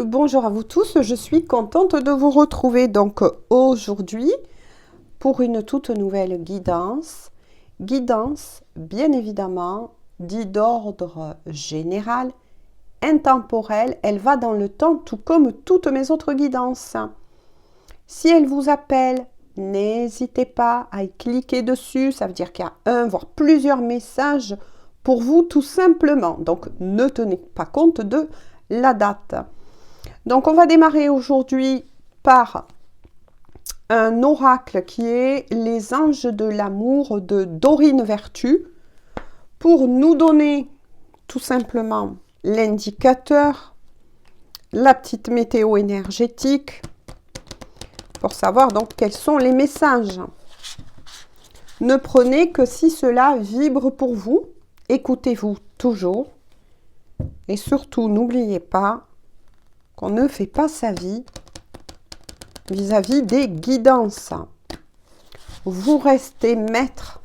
Bonjour à vous tous, je suis contente de vous retrouver donc aujourd'hui pour une toute nouvelle guidance. Guidance, bien évidemment, dit d'ordre général, intemporelle, elle va dans le temps tout comme toutes mes autres guidances. Si elle vous appelle, n'hésitez pas à y cliquer dessus, ça veut dire qu'il y a un voire plusieurs messages pour vous tout simplement. Donc ne tenez pas compte de la date. Donc, on va démarrer aujourd'hui par un oracle qui est les anges de l'amour de Dorine Vertu pour nous donner tout simplement l'indicateur, la petite météo énergétique pour savoir donc quels sont les messages. Ne prenez que si cela vibre pour vous. Écoutez-vous toujours et surtout n'oubliez pas qu'on ne fait pas sa vie vis-à-vis des guidances. Vous restez maître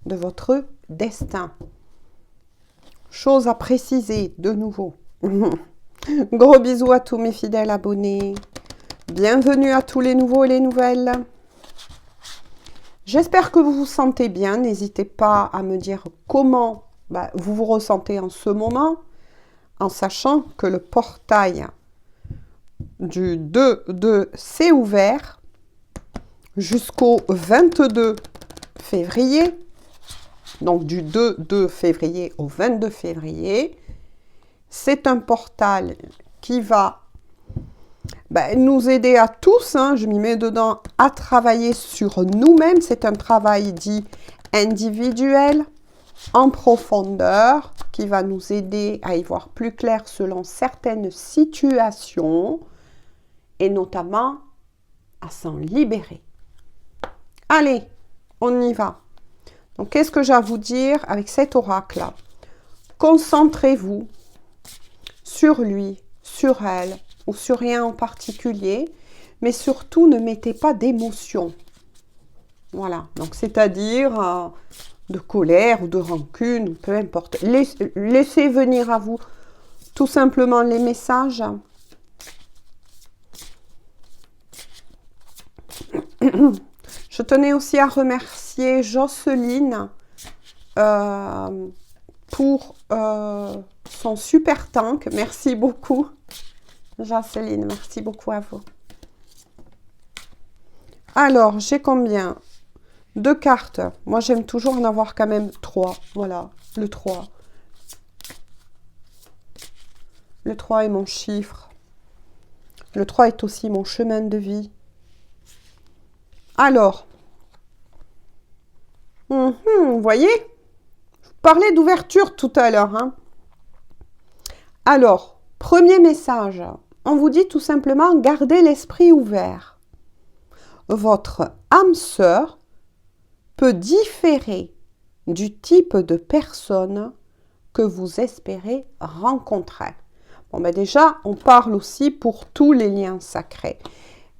de votre destin. Chose à préciser de nouveau. Gros bisous à tous mes fidèles abonnés. Bienvenue à tous les nouveaux et les nouvelles. J'espère que vous vous sentez bien. N'hésitez pas à me dire comment vous vous ressentez en ce moment, en sachant que le portail du 2 s'est ouvert jusqu'au 22 février. Donc du 2 février au 22 février. C'est un portal qui va nous aider à tous, je m'y mets dedans, à travailler sur nous-mêmes. C'est un travail dit individuel, en profondeur, qui va nous aider à y voir plus clair selon certaines situations et notamment à s'en libérer. Allez, on y va. Donc, qu'est-ce que j'ai à vous dire avec cet oracle-là? Concentrez-vous sur lui, sur elle, ou sur rien en particulier, mais surtout ne mettez pas d'émotion. Voilà, donc c'est-à-dire de colère ou de rancune, ou peu importe. Laissez venir à vous tout simplement les messages. Je tenais aussi à remercier Jocelyne pour son super tank. Merci beaucoup. Jocelyne, merci beaucoup à vous. Alors, j'ai combien? 2 cartes. Moi, j'aime toujours en avoir quand même 3. Voilà, le 3. Le 3 est mon chiffre. Le 3 est aussi mon chemin de vie. Alors, vous voyez, je vous parlais d'ouverture tout à l'heure. Alors, premier message, on vous dit tout simplement, gardez l'esprit ouvert. Votre âme sœur peut différer du type de personne que vous espérez rencontrer. Bon, déjà, on parle aussi pour tous les liens sacrés,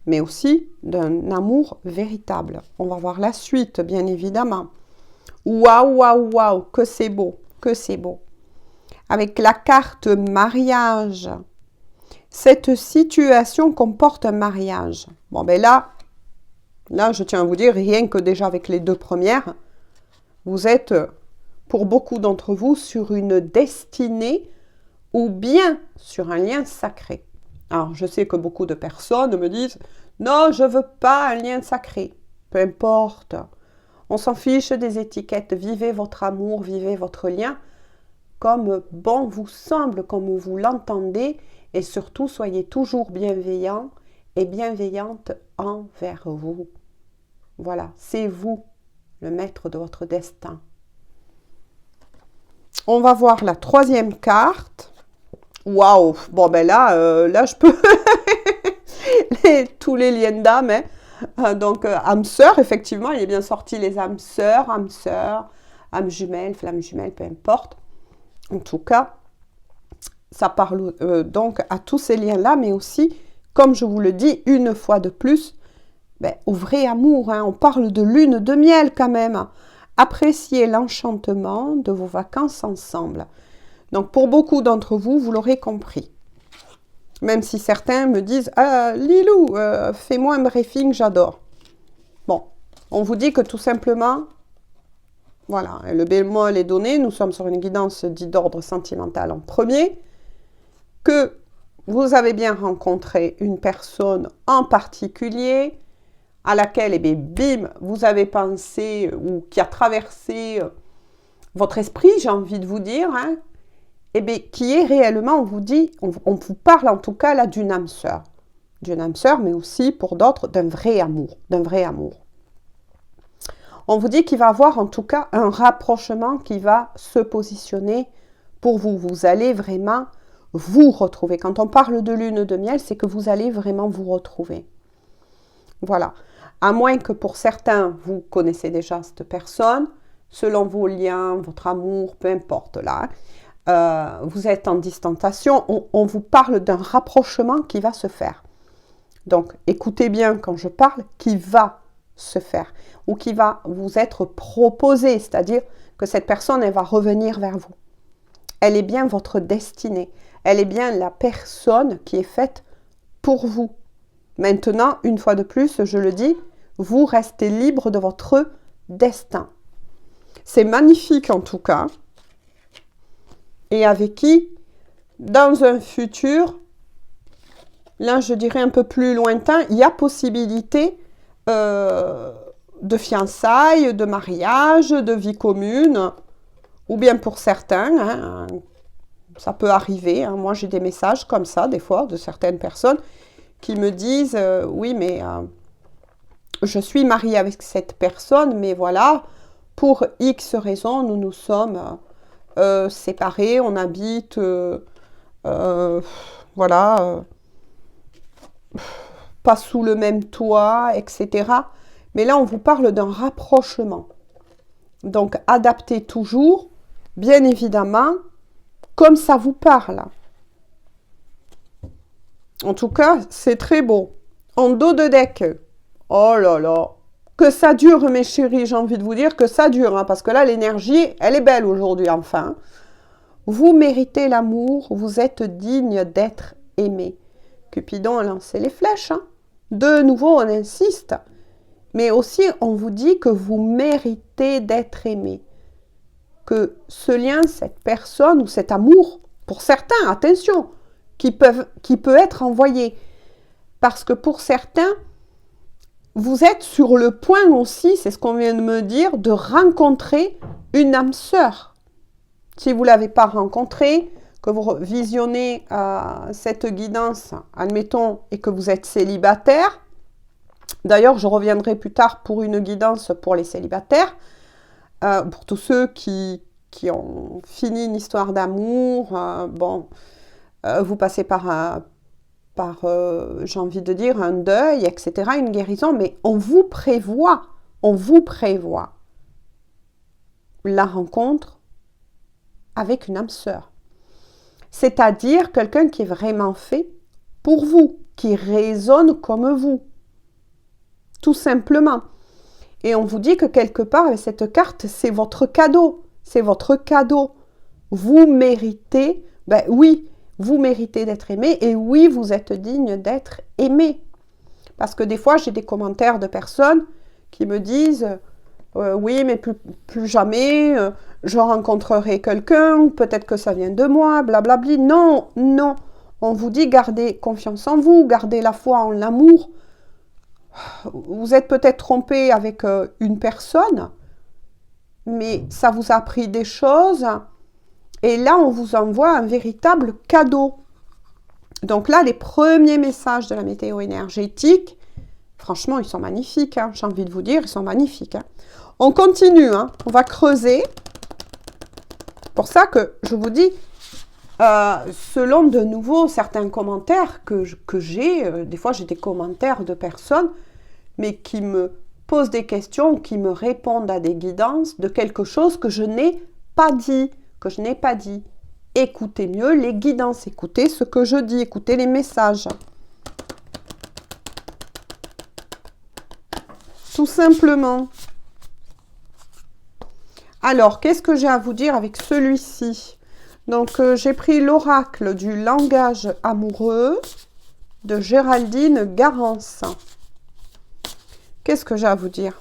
mais aussi d'un amour véritable. On va voir la suite, bien évidemment. Waouh, waouh, waouh, que c'est beau, que c'est beau. Avec la carte mariage, cette situation comporte un mariage. Bon, là, je tiens à vous dire, rien que déjà avec les 2 premières, vous êtes, pour beaucoup d'entre vous, sur une destinée ou bien sur un lien sacré. Alors, je sais que beaucoup de personnes me disent « Non, je ne veux pas un lien sacré. » Peu importe. On s'en fiche des étiquettes. Vivez votre amour, vivez votre lien comme bon vous semble, comme vous l'entendez. Et surtout, soyez toujours bienveillant et bienveillante envers vous. Voilà, c'est vous le maître de votre destin. On va voir la 3e carte. Waouh! Bon, là, je peux... tous les liens d'âme. Donc, âme sœur, effectivement, il est bien sorti les âmes sœurs, âme jumelle, flamme jumelle, peu importe. En tout cas, ça parle donc à tous ces liens-là, mais aussi, comme je vous le dis une fois de plus, au vrai amour. On parle de lune de miel quand même. Appréciez l'enchantement de vos vacances ensemble. Donc, pour beaucoup d'entre vous, vous l'aurez compris. Même si certains me disent « Ah, Lilou, fais-moi un briefing, j'adore. » Bon, on vous dit que tout simplement, voilà, le bémol est donné, nous sommes sur une guidance dite d'ordre sentimental en premier, que vous avez bien rencontré une personne en particulier à laquelle, eh bien, bim, vous avez pensé ou qui a traversé votre esprit, j'ai envie de vous dire, hein, eh bien, qui est réellement, on vous dit, on vous parle en tout cas là d'une âme sœur, mais aussi pour d'autres d'un vrai amour, On vous dit qu'il va y avoir en tout cas un rapprochement qui va se positionner pour vous. Vous allez vraiment vous retrouver. Quand on parle de lune de miel, c'est que vous allez vraiment vous retrouver. Voilà. À moins que pour certains, vous connaissez déjà cette personne, selon vos liens, votre amour, peu importe là, vous êtes en distanciation, on vous parle d'un rapprochement qui va se faire. Donc, écoutez bien quand je parle, qui va se faire ou qui va vous être proposé, c'est-à-dire que cette personne, elle va revenir vers vous. Elle est bien votre destinée. Elle est bien la personne qui est faite pour vous. Maintenant, une fois de plus, je le dis, vous restez libre de votre destin. C'est magnifique en tout cas. Et avec qui, dans un futur, là je dirais un peu plus lointain, il y a possibilité de fiançailles, de mariage, de vie commune, ou bien pour certains, hein, ça peut arriver. Hein, moi j'ai des messages comme ça des fois de certaines personnes qui me disent oui mais je suis mariée avec cette personne, mais voilà, pour X raisons, nous nous sommes séparés, on habite, voilà, pas sous le même toit, etc. Mais là, on vous parle d'un rapprochement. Donc, adaptez toujours, bien évidemment, comme ça vous parle. En tout cas, c'est très beau. En dos de deck, oh là là, que ça dure mes chéris, j'ai envie de vous dire que ça dure, hein, parce que là l'énergie, elle est belle aujourd'hui enfin. Vous méritez l'amour, vous êtes digne d'être aimé. Cupidon a lancé les flèches, hein. De nouveau on insiste, mais aussi on vous dit que vous méritez d'être aimé. Que ce lien, cette personne ou cet amour, pour certains, attention, qui peut être envoyé. Parce que pour certains, vous êtes sur le point aussi, c'est ce qu'on vient de me dire, de rencontrer une âme sœur. Si vous ne l'avez pas rencontrée, que vous visionnez cette guidance, admettons, et que vous êtes célibataire, d'ailleurs, je reviendrai plus tard pour une guidance pour les célibataires, pour tous ceux qui ont fini une histoire d'amour, bon, vous passez par j'ai envie de dire, un deuil, etc., une guérison, mais on vous prévoit la rencontre avec une âme sœur. C'est-à-dire quelqu'un qui est vraiment fait pour vous, qui résonne comme vous. Tout simplement. Et on vous dit que quelque part, avec cette carte, c'est votre cadeau. C'est votre cadeau. Vous méritez, ben oui, vous méritez d'être aimé et oui, vous êtes digne d'être aimé. Parce que des fois, j'ai des commentaires de personnes qui me disent oui, mais plus jamais je rencontrerai quelqu'un, peut-être que ça vient de moi, blablabli. Non, non. On vous dit gardez confiance en vous, gardez la foi en l'amour. Vous êtes peut-être trompé avec une personne, mais ça vous a appris des choses. Et là, on vous envoie un véritable cadeau. Donc là, les premiers messages de la météo énergétique, franchement, ils sont magnifiques. Hein, j'ai envie de vous dire, ils sont magnifiques. Hein. On continue, hein, on va creuser. C'est pour ça que je vous dis, selon de nouveau certains commentaires que j'ai, des fois j'ai des commentaires de personnes, mais qui me posent des questions, qui me répondent à des guidances de quelque chose que je n'ai pas dit. Écoutez mieux les guidances, écoutez ce que je dis, écoutez les messages. Tout simplement. Alors, qu'est-ce que j'ai à vous dire avec celui-ci? Donc, j'ai pris l'oracle du langage amoureux de Géraldine Garance. Qu'est-ce que j'ai à vous dire?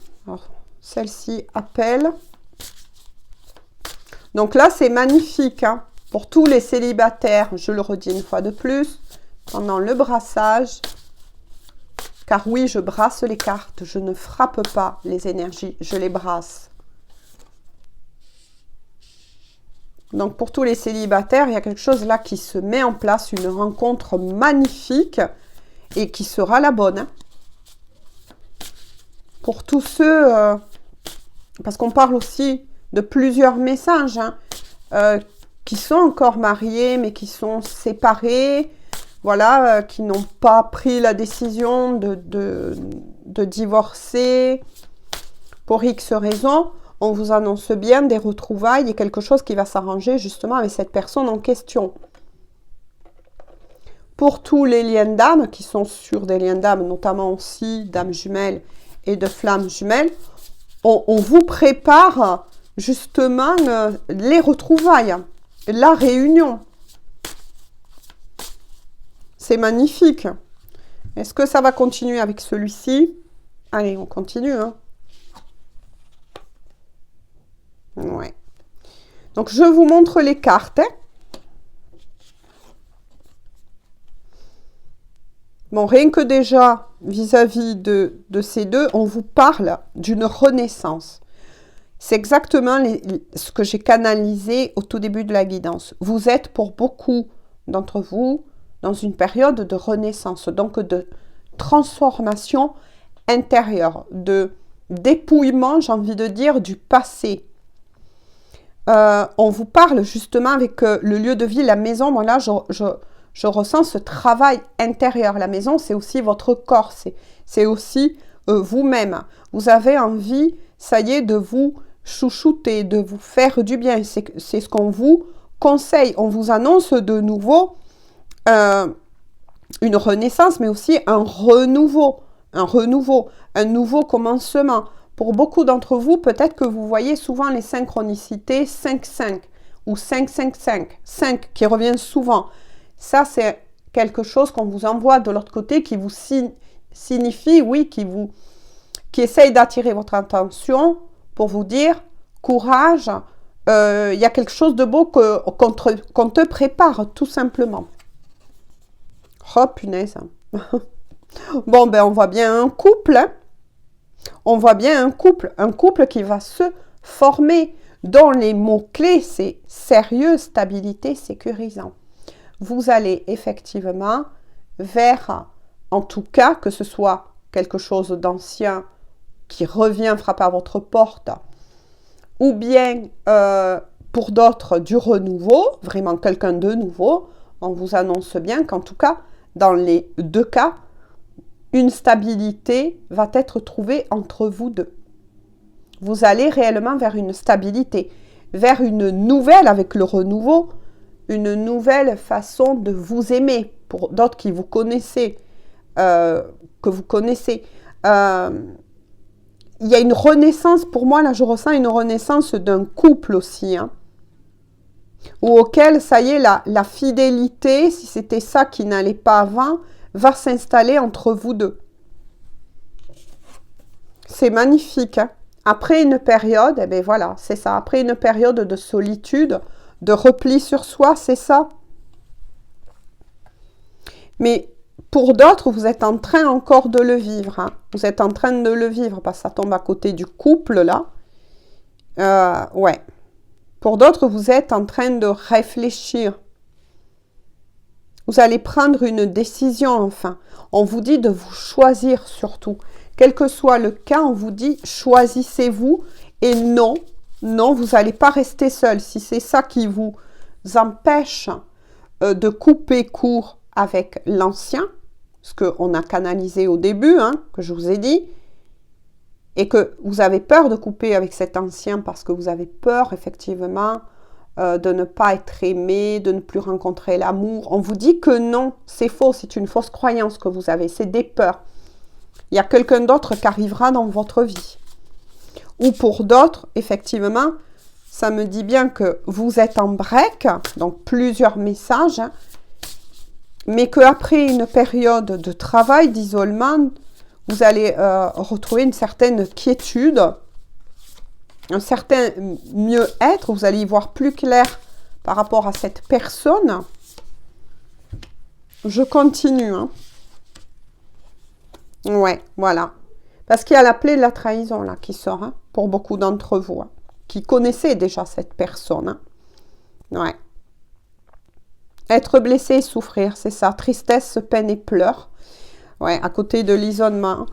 Celle-ci appelle. Donc là, c'est magnifique. Hein, pour tous les célibataires, je le redis une fois de plus, pendant le brassage. Car oui, je brasse les cartes. Je ne frappe pas les énergies, je les brasse. Donc, pour tous les célibataires, il y a quelque chose là qui se met en place, une rencontre magnifique et qui sera la bonne. Hein. Pour tous ceux, parce qu'on parle aussi de plusieurs messages, hein, qui sont encore mariés, mais qui sont séparés, voilà, qui n'ont pas pris la décision de divorcer pour X raisons. On vous annonce bien des retrouvailles et quelque chose qui va s'arranger justement avec cette personne en question. Pour tous les liens d'âme qui sont sur des liens d'âme, notamment aussi d'âme jumelle et de flamme jumelle, on vous prépare justement les retrouvailles, la réunion. C'est magnifique. Est-ce que ça va continuer avec celui-ci? Allez, on continue, hein. Ouais. Donc, je vous montre les cartes. Hein. Bon, rien que déjà, vis-à-vis de ces deux, on vous parle d'une renaissance. C'est exactement ce que j'ai canalisé au tout début de la guidance. Vous êtes pour beaucoup d'entre vous dans une période de renaissance, donc de transformation intérieure, de dépouillement, j'ai envie de dire, du passé. On vous parle justement avec le lieu de vie, la maison. Moi là, je ressens ce travail intérieur. La maison, c'est aussi votre corps, c'est aussi vous-même. Vous avez envie, ça y est, de vous chouchouter, de vous faire du bien. C'est ce qu'on vous conseille. On vous annonce de nouveau une renaissance, mais aussi un renouveau, un nouveau commencement. Pour beaucoup d'entre vous, peut-être que vous voyez souvent les synchronicités 5-5 ou 5-5-5, 5 qui revient souvent. Ça, c'est quelque chose qu'on vous envoie de l'autre côté qui vous signifie, oui, qui essaye d'attirer votre attention pour vous dire, courage, il y a quelque chose de beau qu'on te prépare, tout simplement. Oh, punaise. Bon, ben, on voit bien un couple, hein. On voit bien un couple qui va se former, dont les mots-clés, c'est sérieux, stabilité, sécurisant. Vous allez effectivement vers, en tout cas, que ce soit quelque chose d'ancien qui revient frapper à votre porte, ou bien pour d'autres du renouveau, vraiment quelqu'un de nouveau, on vous annonce bien qu'en tout cas, dans les deux cas, une stabilité va être trouvée entre vous deux. Vous allez réellement vers une stabilité, vers une nouvelle, avec le renouveau, une nouvelle façon de vous aimer. Pour d'autres qui vous connaissez, il y a une renaissance, pour moi, là, je ressens une renaissance d'un couple aussi, hein, auquel, ça y est, la fidélité, si c'était ça qui n'allait pas avant, va s'installer entre vous deux. C'est magnifique. Hein? Après une période, eh bien voilà, c'est ça. Après une période de solitude, de repli sur soi, c'est ça. Mais pour d'autres, vous êtes en train encore de le vivre. Hein? Vous êtes en train de le vivre parce que ça tombe à côté du couple, là. Ouais. Pour d'autres, vous êtes en train de réfléchir. Vous allez prendre une décision, enfin. On vous dit de vous choisir surtout. Quel que soit le cas, on vous dit choisissez-vous. Et non, vous n'allez pas rester seul. Si c'est ça qui vous empêche de couper court avec l'ancien, ce qu'on a canalisé au début, hein, que je vous ai dit, et que vous avez peur de couper avec cet ancien parce que vous avez peur, effectivement, de ne pas être aimé, de ne plus rencontrer l'amour. On vous dit que non, c'est faux, c'est une fausse croyance que vous avez, c'est des peurs. Il y a quelqu'un d'autre qui arrivera dans votre vie. Ou pour d'autres, effectivement, ça me dit bien que vous êtes en break, donc plusieurs messages, hein, mais qu'après une période de travail, d'isolement, vous allez retrouver une certaine quiétude, un certain mieux-être, vous allez y voir plus clair par rapport à cette personne. Je continue. Hein. Ouais, voilà. Parce qu'il y a la plaie de la trahison là qui sort, hein, pour beaucoup d'entre vous, hein, qui connaissaient déjà cette personne. Hein. Ouais. Être blessé et souffrir, c'est ça. Tristesse, peine et pleurs. Ouais, à côté de l'isolement.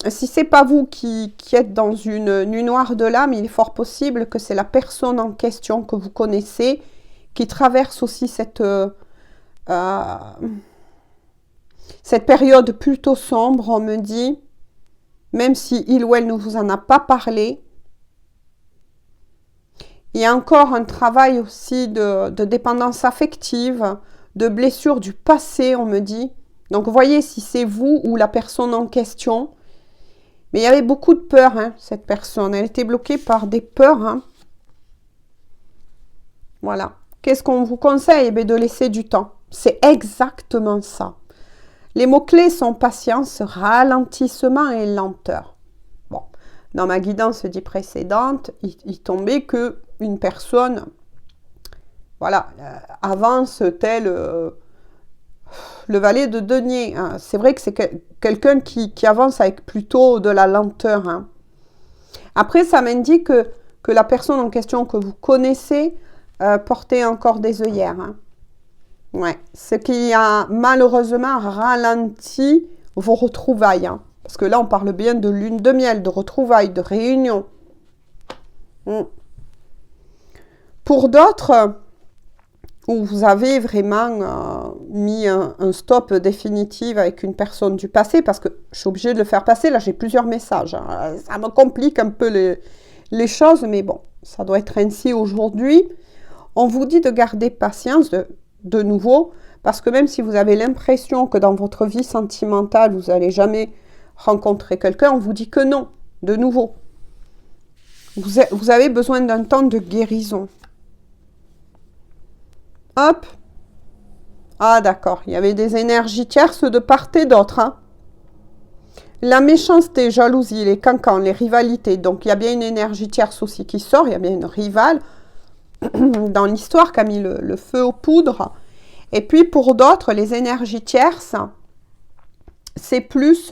Si c'est pas vous qui êtes dans une nuit noire de l'âme, il est fort possible que c'est la personne en question que vous connaissez qui traverse aussi cette période plutôt sombre, on me dit, même si il ou elle ne vous en a pas parlé. Il y a encore un travail aussi de dépendance affective, de blessure du passé, on me dit. Donc, voyez si c'est vous ou la personne en question. Mais il y avait beaucoup de peur, hein, cette personne. Elle était bloquée par des peurs. Hein. Voilà. Qu'est-ce qu'on vous conseille? De laisser du temps. C'est exactement ça. Les mots-clés sont patience, ralentissement et lenteur. Bon, dans ma guidance dit précédente, il tombait que une personne, voilà, avance tel le valet de denier. Hein. C'est vrai que c'est quelqu'un qui avance avec plutôt de la lenteur. Hein. Après, ça m'indique que la personne en question que vous connaissez portait encore des œillères. Hein. Ouais, ce qui a malheureusement ralenti vos retrouvailles. Hein. Parce que là, on parle bien de lune de miel, de retrouvailles, de réunions. Pour d'autres, où vous avez vraiment mis un stop définitif avec une personne du passé, parce que je suis obligée de le faire passer, là j'ai plusieurs messages. Hein. Ça me complique un peu les choses, mais bon, ça doit être ainsi aujourd'hui. On vous dit de garder patience, de nouveau, parce que même si vous avez l'impression que dans votre vie sentimentale, vous n'allez jamais rencontrer quelqu'un, on vous dit que non, de nouveau. Vous avez besoin d'un temps de guérison. Hop. Ah d'accord, il y avait des énergies tierces de part et d'autre. Hein. La méchanceté, jalousie, les cancans, les rivalités. Donc il y a bien une énergie tierce aussi qui sort, il y a bien une rivale dans l'histoire qui a mis le feu aux poudres. Et puis pour d'autres, les énergies tierces, c'est plus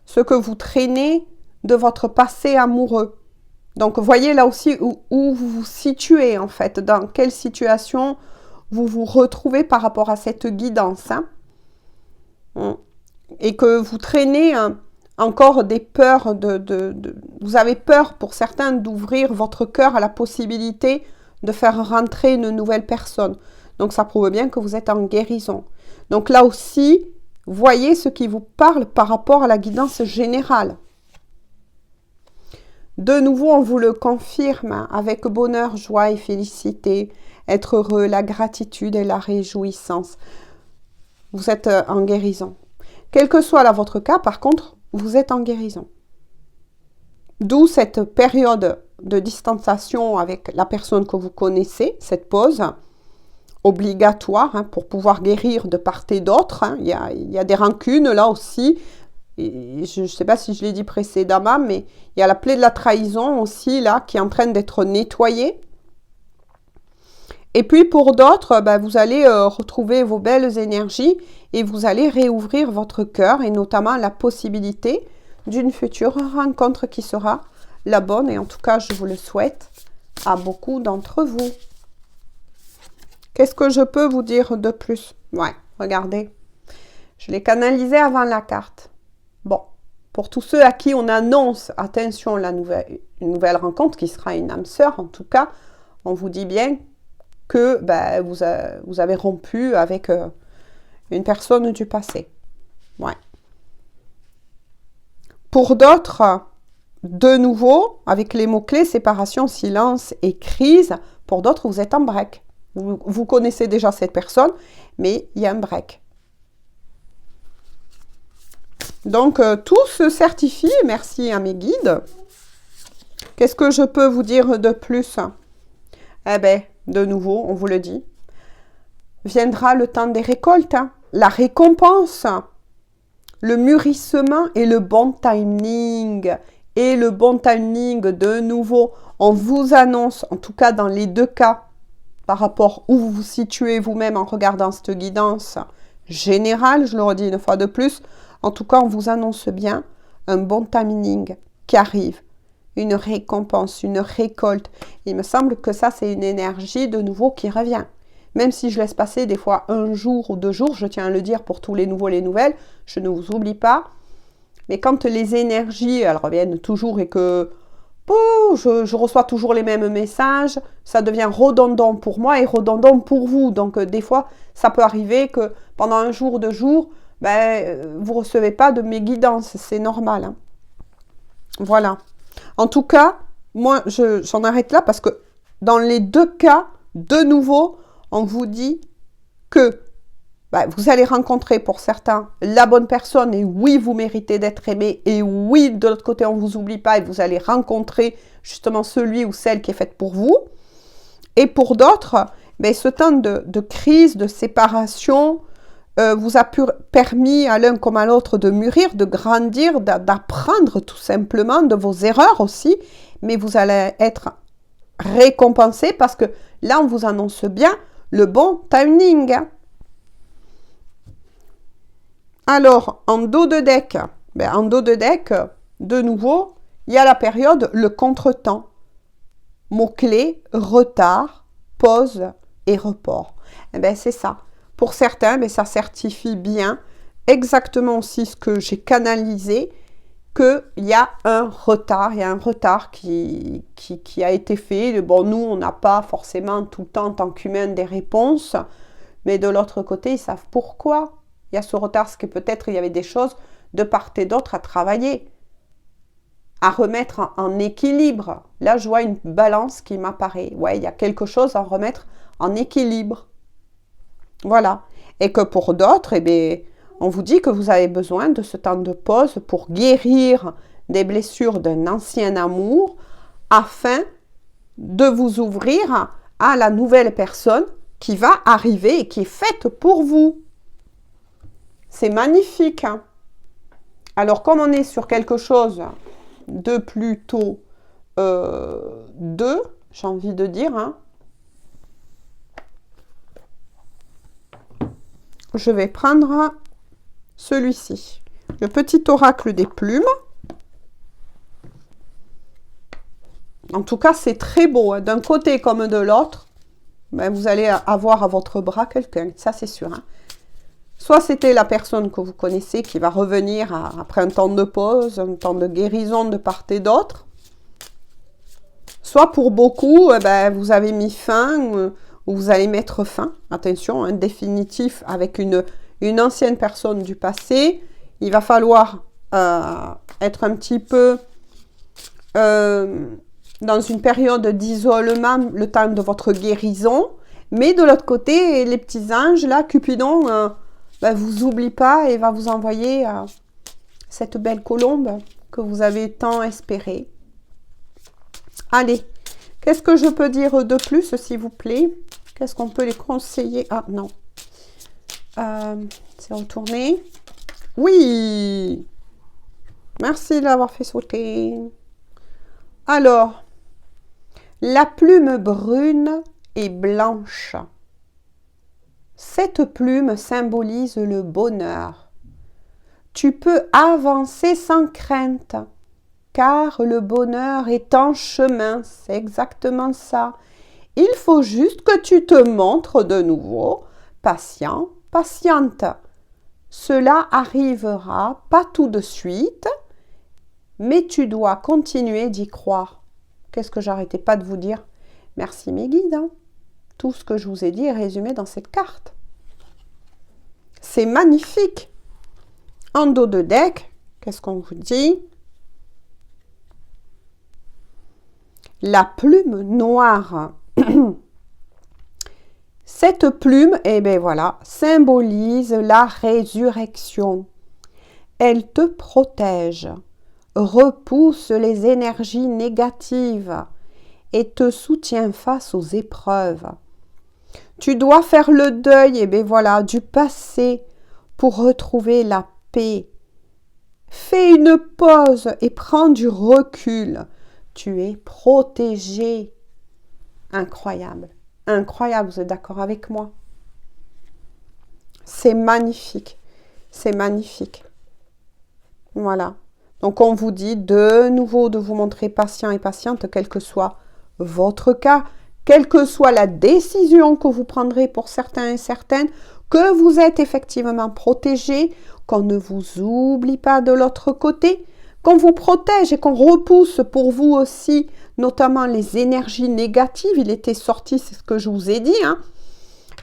ce que vous traînez de votre passé amoureux. Donc voyez là aussi où vous vous situez en fait, dans quelle situation vous vous retrouvez par rapport à cette guidance. Hein. Et que vous traînez encore des peurs, vous avez peur pour certains d'ouvrir votre cœur à la possibilité de faire rentrer une nouvelle personne. Donc ça prouve bien que vous êtes en guérison. Donc là aussi, voyez ce qui vous parle par rapport à la guidance générale. De nouveau, on vous le confirme avec bonheur, joie et félicité, être heureux, la gratitude et la réjouissance. Vous êtes en guérison. Quel que soit là votre cas, par contre, vous êtes en guérison. D'où cette période de distanciation avec la personne que vous connaissez, cette pause obligatoire hein, pour pouvoir guérir de part et d'autre. Hein. Il y a des rancunes là aussi. Et je ne sais pas si je l'ai dit précédemment, mais il y a la plaie de la trahison aussi là qui est en train d'être nettoyée. Et puis pour d'autres, vous allez retrouver vos belles énergies et vous allez réouvrir votre cœur et notamment la possibilité d'une future rencontre qui sera la bonne. Et en tout cas, je vous le souhaite à beaucoup d'entre vous. Qu'est-ce que je peux vous dire de plus? Ouais, regardez. Je l'ai canalisé avant la carte. Bon, pour tous ceux à qui on annonce, attention, une nouvelle rencontre qui sera une âme sœur, en tout cas, on vous dit bien que vous avez rompu avec une personne du passé. Ouais. Pour d'autres, de nouveau, avec les mots-clés, séparation, silence et crise, pour d'autres, vous êtes en break. Vous connaissez déjà cette personne, mais il y a un break. Donc, tout se certifie, merci à mes guides. Qu'est-ce que je peux vous dire de plus? Eh bien, de nouveau, on vous le dit, viendra le temps des récoltes, hein, la récompense, le mûrissement et le bon timing. Et le bon timing, de nouveau, on vous annonce, en tout cas dans les deux cas, par rapport où vous vous situez vous-même en regardant cette guidance générale, je le redis une fois de plus, en tout cas, on vous annonce bien un bon timing qui arrive, une récompense, une récolte. Il me semble que ça, c'est une énergie de nouveau qui revient. Même si je laisse passer des fois 1 jour ou 2 jours, je tiens à le dire pour tous les nouveaux, les nouvelles, je ne vous oublie pas. Mais quand les énergies, elles reviennent toujours et que je reçois toujours les mêmes messages, ça devient redondant pour moi et redondant pour vous. Donc, des fois, ça peut arriver que pendant 1 jour, 2 jours, vous ne recevez pas de mes guidances. C'est normal. Hein. Voilà. En tout cas, moi, j'en arrête là parce que dans les deux cas, de nouveau, on vous dit que vous allez rencontrer pour certains la bonne personne et oui, vous méritez d'être aimé et oui, de l'autre côté, on ne vous oublie pas et vous allez rencontrer justement celui ou celle qui est faite pour vous. Et pour d'autres, ce temps de crise, de séparation vous a permis à l'un comme à l'autre de mûrir, de grandir, d'apprendre tout simplement de vos erreurs aussi, mais vous allez être récompensé parce que là, on vous annonce bien le bon timing. Alors, en dos de deck, de nouveau, il y a la période, le contretemps. Mots-clés, retard, pause et report. C'est ça. Pour certains, ça certifie bien exactement aussi ce que j'ai canalisé, qu'il y a un retard, qui a été fait. Bon, nous, on n'a pas forcément tout le temps, en tant qu'humain, des réponses, mais de l'autre côté, ils savent pourquoi il y a ce retard, parce que peut-être il y avait des choses de part et d'autre à travailler, à remettre en équilibre. Là, je vois une balance qui m'apparaît. Ouais, il y a quelque chose à remettre en équilibre. Voilà. Et que pour d'autres, on vous dit que vous avez besoin de ce temps de pause pour guérir des blessures d'un ancien amour afin de vous ouvrir à la nouvelle personne qui va arriver et qui est faite pour vous. C'est magnifique. Hein? Alors, comme on est sur quelque chose de plutôt j'ai envie de dire, hein, je vais prendre celui-ci, le petit oracle des plumes. En tout cas, c'est très beau. Hein. D'un côté comme de l'autre, vous allez avoir à votre bras quelqu'un, ça c'est sûr. Hein. Soit c'était la personne que vous connaissez qui va revenir après un temps de pause, un temps de guérison de part et d'autre. Soit pour beaucoup, vous avez mis fin ou vous allez mettre fin. Attention, un définitif avec une ancienne personne du passé. Il va falloir être un petit peu dans une période d'isolement, le temps de votre guérison. Mais de l'autre côté, les petits anges, là, Cupidon... vous oublie pas et va vous envoyer cette belle colombe que vous avez tant espérée. Allez, qu'est-ce que je peux dire de plus, s'il vous plaît? Qu'est-ce qu'on peut les conseiller? Ah, non. C'est retourné. Oui! Merci de l'avoir fait sauter. Alors, la plume brune et blanche. Cette plume symbolise le bonheur. Tu peux avancer sans crainte, car le bonheur est en chemin. C'est exactement ça. Il faut juste que tu te montres de nouveau patient, patiente. Cela arrivera pas tout de suite, mais tu dois continuer d'y croire. Qu'est-ce que j'arrêtais pas de vous dire? Merci mes guides. Hein. Tout ce que je vous ai dit est résumé dans cette carte. C'est magnifique. En dos de deck, qu'est-ce qu'on vous dit? La plume noire. Cette plume, symbolise la résurrection. Elle te protège. repousse les énergies négatives et te soutient face aux épreuves. Tu dois faire le deuil, et bien voilà, du passé pour retrouver la paix. Fais une pause et prends du recul. Tu es protégé. Incroyable. Incroyable, vous êtes d'accord avec moi? C'est magnifique. C'est magnifique. Voilà. Donc, on vous dit de nouveau de vous montrer patient et patiente, quel que soit votre cas, quelle que soit la décision que vous prendrez pour certains et certaines, que vous êtes effectivement protégé, qu'on ne vous oublie pas de l'autre côté, qu'on vous protège et qu'on repousse pour vous aussi, notamment les énergies négatives. Il était sorti, c'est ce que je vous ai dit,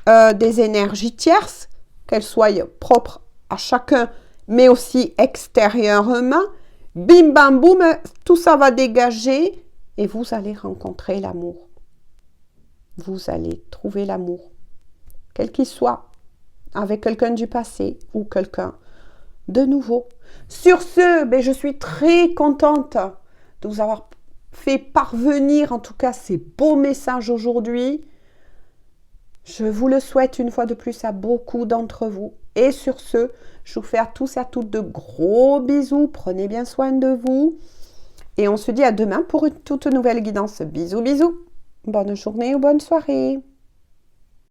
des énergies tierces, qu'elles soient propres à chacun, mais aussi extérieurement. Bim, bam, boum, tout ça va dégager et vous allez rencontrer l'amour. Vous allez trouver l'amour, quel qu'il soit, avec quelqu'un du passé ou quelqu'un de nouveau. Sur ce, je suis très contente de vous avoir fait parvenir, en tout cas, ces beaux messages aujourd'hui. Je vous le souhaite une fois de plus à beaucoup d'entre vous. Et sur ce, je vous fais à tous et à toutes de gros bisous. Prenez bien soin de vous. Et on se dit à demain pour une toute nouvelle guidance. Bisous, bisous. Bonne journée ou bonne soirée.